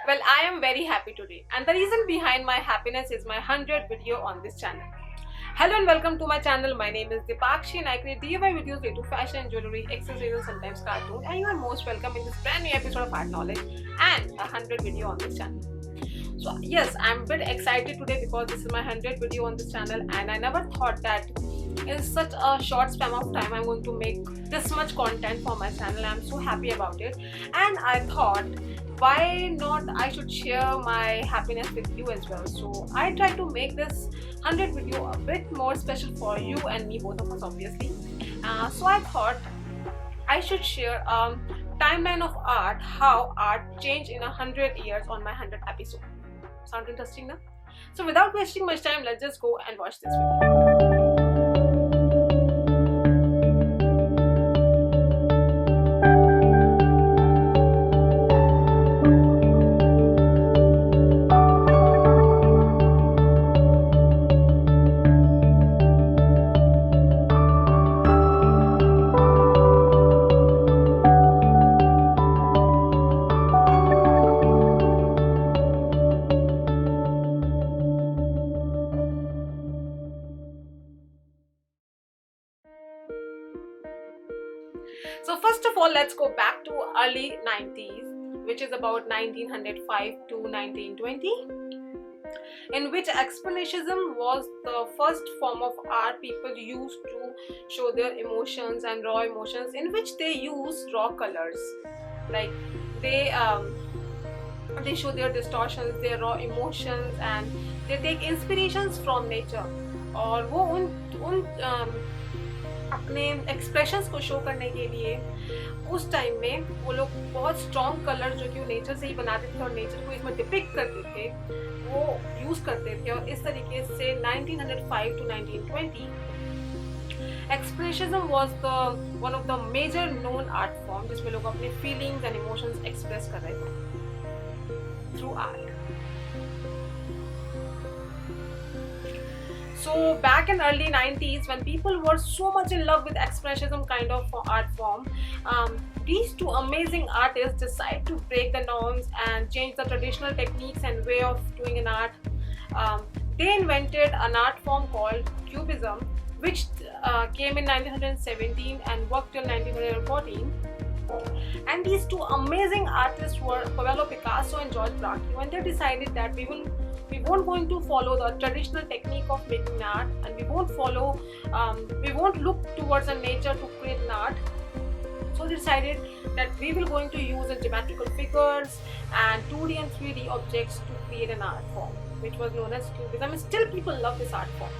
Well, I am very happy today, and the reason behind my happiness is my 100th video on this channel. Hello and welcome to my channel. My name is Dipakshi and I create DIY videos related to fashion, jewelry, accessories and sometimes cartoon, and you are most welcome in this brand new episode of Art Knowledge and a 100th video on this channel. So yes, I'm a bit excited today because this is my 100th video on this channel, and I never thought that in such a short span of time I'm going to make this much content for my channel. I'm so happy about it, and I thought why not I should share my happiness with you as well. So I try to make this 100 video a bit more special for you and me, both of us obviously. So I thought I should share a timeline of art, how art changed in 100 years on my 100th episode. Sound interesting, na? So without wasting much time, let's just go and watch this video. So first of all, let's go back to early 90s, which is about 1905 to 1920, in which expressionism was the first form of art people used to show their emotions and raw emotions, in which they use raw colors. Like they show their distortions, their raw emotions, and they take inspirations from nature. और वो उन अपने expressions को show करने के लिए उस time में वो लोग बहुत स्ट्रॉन्ग कलर जो कि वो नेचर से ही बनाते थे और नेचर को इसमें डिपिक्ट करते थे, वो यूज़ करते थे. और इस तरीके से 1905 to 1920 expressionism was the one of the major known art form जिसमें लोग अपने फीलिंग्स एंड इमोशंस एक्सप्रेस कर रहे थे through art. So back in early 90s, when people were so much in love with expressionism kind of art form, these two amazing artists decide to break the norms and change the traditional techniques and way of doing an art. They invented an art form called Cubism, which came in 1917 and worked till 1914. And these two amazing artists were Pablo Picasso and George Braque. When they decided that we won't going to follow the traditional technique of making art, and we won't look towards the nature to create an art. So they decided that we will going to use geometrical figures and 2D and 3D objects to create an art form, which was known as Cubism. And still people love this art form.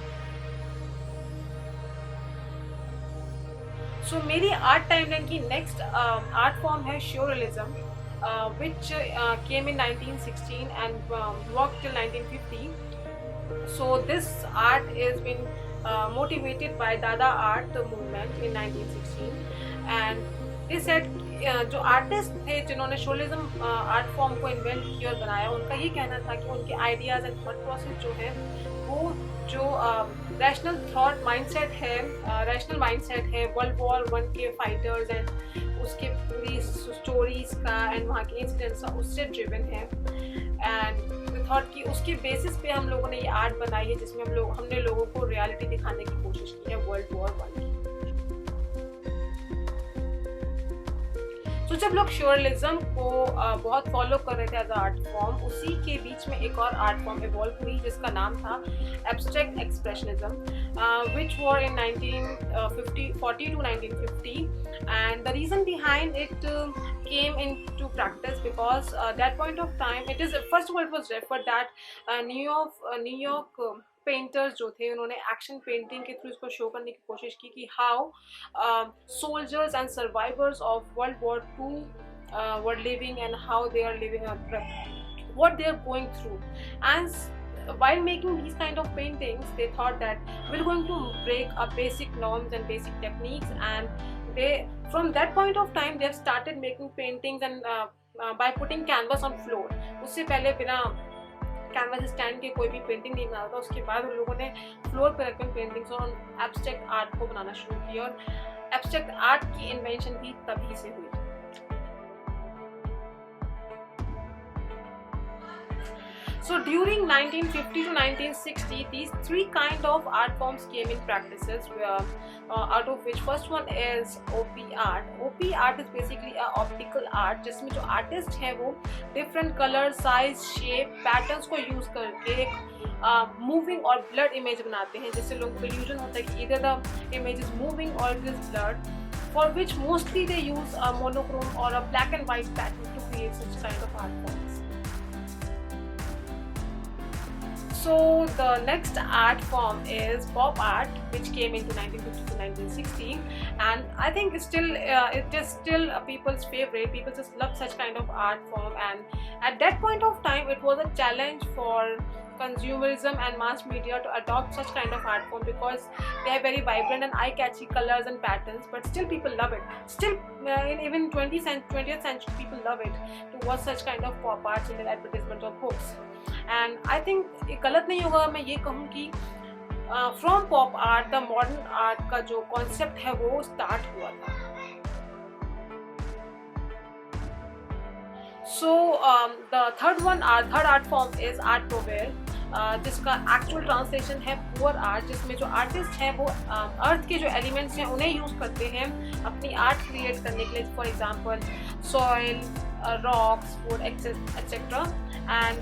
So मेरी art timeline की next art form है Surrealism, which came in 1916 and worked till 1950. So this art is been motivated by Dada art movement in 1916, and they said जो artist थे जिन्होंने Surrealism art form को invent किया और बनाया, उनका ये कहना था कि उनके आइडियाज़ एंड थॉट प्रोसेस जो है वो जो रैशनल थॉट माइंडसेट है, रैशनल माइंडसेट है वर्ल्ड वॉर 1 के फाइटर्स एंड उसके पूरी स्टोरीज का एंड वहाँ के इंसिडेंट्स का उससे ड्रिवन है. एंड थॉट कि उसके बेसिस पे हम लोगों ने ये आर्ट बनाई है जिसमें हमने लोगों को रियलिटी दिखाने की कोशिश की है वर्ल्ड वॉर 1 की. तो जब लोग Surrealism को बहुत फॉलो कर रहे थे एज आर्ट फॉर्म, उसी के बीच में एक और आर्ट फॉर्म इवॉल्व हुई जिसका नाम था Abstract Expressionism, which were in 1940 to 1950. And the reason behind it came into practice because that point of time, it is first of all it was referred that New York painters जो थे उन्होंने action painting के through इसको show करने की कोशिश की कि how soldiers and survivors of world war 2 were living and how they are living, what they are going through. And while making these kind of paintings, they thought that we're going to break up basic norms and basic techniques, and they from that point of time they have started making paintings and by putting canvas on floor. उससे पहले बिना canvas stand के कोई भी painting नहीं बना था. उसके बाद उन लोगों ने फ्लोर पर रखकर पेंटिंग्स और एब्स्ट्रैक्ट आर्ट को बनाना शुरू किया, और एब्स्ट्रैक्ट आर्ट की इन्वेंशन भी तभी से हुई. So during 1950 to 1960, these three kind of art forms came in practices, where out of which first one is OP art. OP art is basically a optical art, जिसमें जो artist हैं वो different color, size, shape, patterns को use करके एक moving और blurred image बनाते हैं, जिससे लोगों को illusion होता है कि either the image is moving or it is blurred, for which mostly they use a monochrome or a black and white pattern to create such kind of art forms. So the next art form is pop art, which came into 1950 to 1960, and I think it's still it is still people's favorite. People just love such kind of art form, and at that point of time it was a challenge for consumerism and mass media to adopt such kind of art form, because they are very vibrant and eye-catchy colors and patterns, but still people love it. Still in even 20th century people love it, to watch such kind of pop arts in their advertisements or books. And I think गलत नहीं होगा मैं ये कहूँ कि from pop art the modern art का जो concept है वो start हुआ था. So the third art form is art nouveau, जिसका एक्चुअल ट्रांसलेशन है पुअर आर्ट, जिसमें जो आर्टिस्ट हैं वो अर्थ के जो एलिमेंट्स हैं उन्हें यूज़ करते हैं अपनी आर्ट क्रिएट करने के लिए. For example soil, rocks, wood, etc. And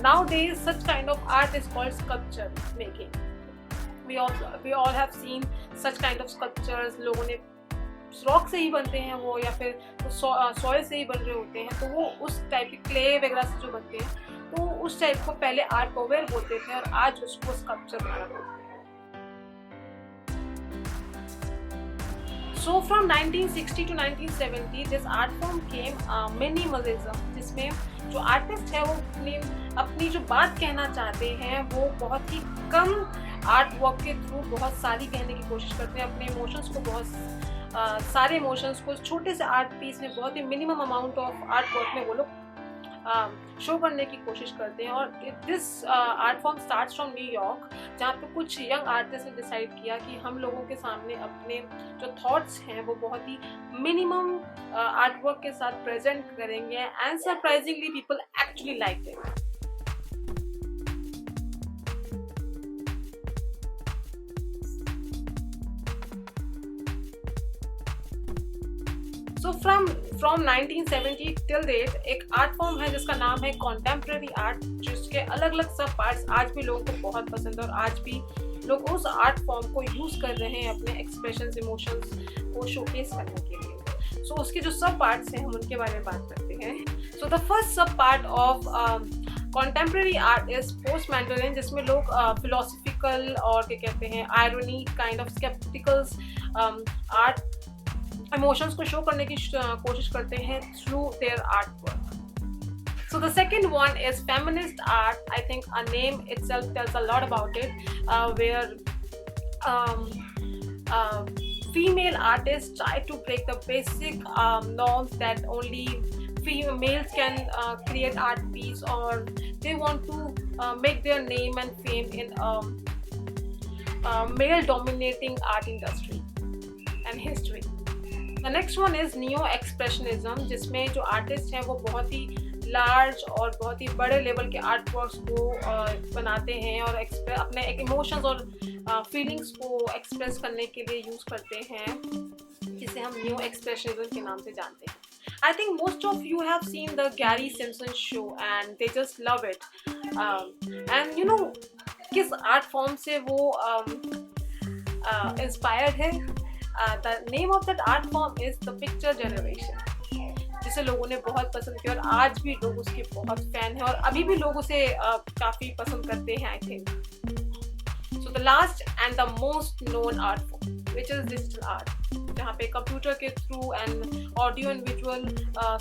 nowadays such kind of art is called sculpture making. We all have seen such kind of sculptures. लोगों ने रॉक से ही बनते हैं वो, या फिर सॉइल से ही बन रहे होते हैं, तो वो उस टाइप के क्ले वगैरह से जो बनते हैं, तो उस टाइप को पहले आर्ट नोवेल बोलते थे और आज उसको स्कल्पचर बना बोलते हैं. So from 1960 to 1970 this art form came minimalism, जिसमें जो आर्टिस्ट है वो अपनी जो बात कहना चाहते हैं वो बहुत ही कम आर्ट वर्क के थ्रू बहुत सारी कहने की कोशिश करते हैं. अपने इमोशंस को बहुत सारे इमोशंस को छोटे से आर्ट पीस में बहुत ही minimum amount of art work में वो लोग शो करने की कोशिश करते हैं. और this art form starts from New York, जहाँ पे कुछ यंग आर्टिस्ट ने डिसाइड किया कि हम लोगों के सामने अपने जो थॉट्स हैं वो बहुत ही मिनिमम आर्ट वर्क के साथ प्रेजेंट करेंगे, and surprisingly people actually like it. So from 1970 till date एक आर्ट फॉर्म है जिसका नाम है कॉन्टेम्प्रेरी आर्ट, जिसके अलग अलग सब पार्ट्स आज भी लोगों को बहुत पसंद है और आज भी लोग उस आर्ट फॉर्म को यूज़ कर रहे हैं अपने एक्सप्रेशंस, इमोशंस को शोकेस करने के लिए. सो उसके जो सब पार्ट्स हैं हम उनके बारे में बात करते हैं. So the first sub part of contemporary art is post mandarin, जिसमें लोग फिलोसफिकल और क्या कहते हैं irony kind of scepticals art emotions को शो करने की कोशिश करते हैं through their art work. So the second one is feminist art. I think a name itself tells a lot about it, where female artists try to break the basic norms that only males can create art piece, or they want to make their name and fame in a male dominating art industry and history. The next one is neo expressionism, जिसमें जो artist हैं वो बहुत ही large और बहुत ही बड़े level के art works को बनाते हैं और अपने एक इमोशंस और फीलिंग्स को एक्सप्रेस करने के लिए यूज़ करते हैं, जिसे हम न्यू एक्सप्रेशनिज्म के नाम से जानते हैं. I think most of you have seen the Gary Simpson show and they just love it. And you know किस आर्ट फॉर्म से वो इंस्पायर्ड है? The name of that art form is the picture generation, जिसे लोगों ने बहुत पसंद किया और आज भी लोग उसके बहुत फैन हैं और अभी भी लोग उसे काफ़ी पसंद करते हैं. I think. So the last and the most known art form, which is digital art, जहाँ पे कंप्यूटर के through and audio and visual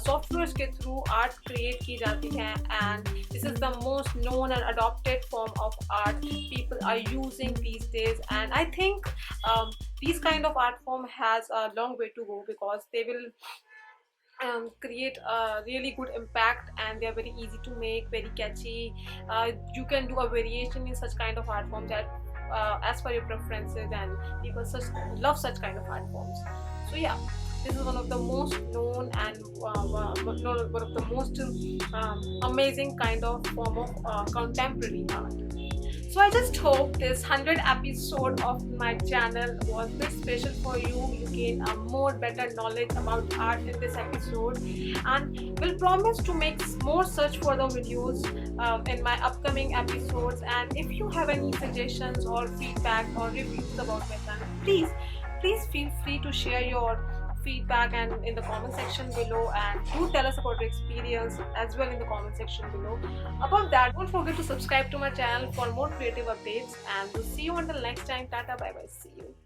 softwares के थ्रू आर्ट क्रिएट की जाती है, and this is the most known and adopted form of art people are using these days. And I think these kind of art form has a long way to go, because they will create a really good impact and they are very easy to make, very catchy. You can do a variation in such kind of art forms that as per your preferences, and people love such kind of art forms. So yeah, This is one of the most known and one of the most amazing kind of form of contemporary art. So I just hope this 100 episode of my channel was very special for you. You gain a more better knowledge about art in this episode, and will promise to make more such further videos in my upcoming episodes. And if you have any suggestions or feedback or reviews about my channel, please feel free to share your feedback and in the comment section below, and do tell us about your experience as well in the comment section below. Above that, don't forget to subscribe to my channel for more creative updates, and we'll see you until next time. Tata, bye bye, see you.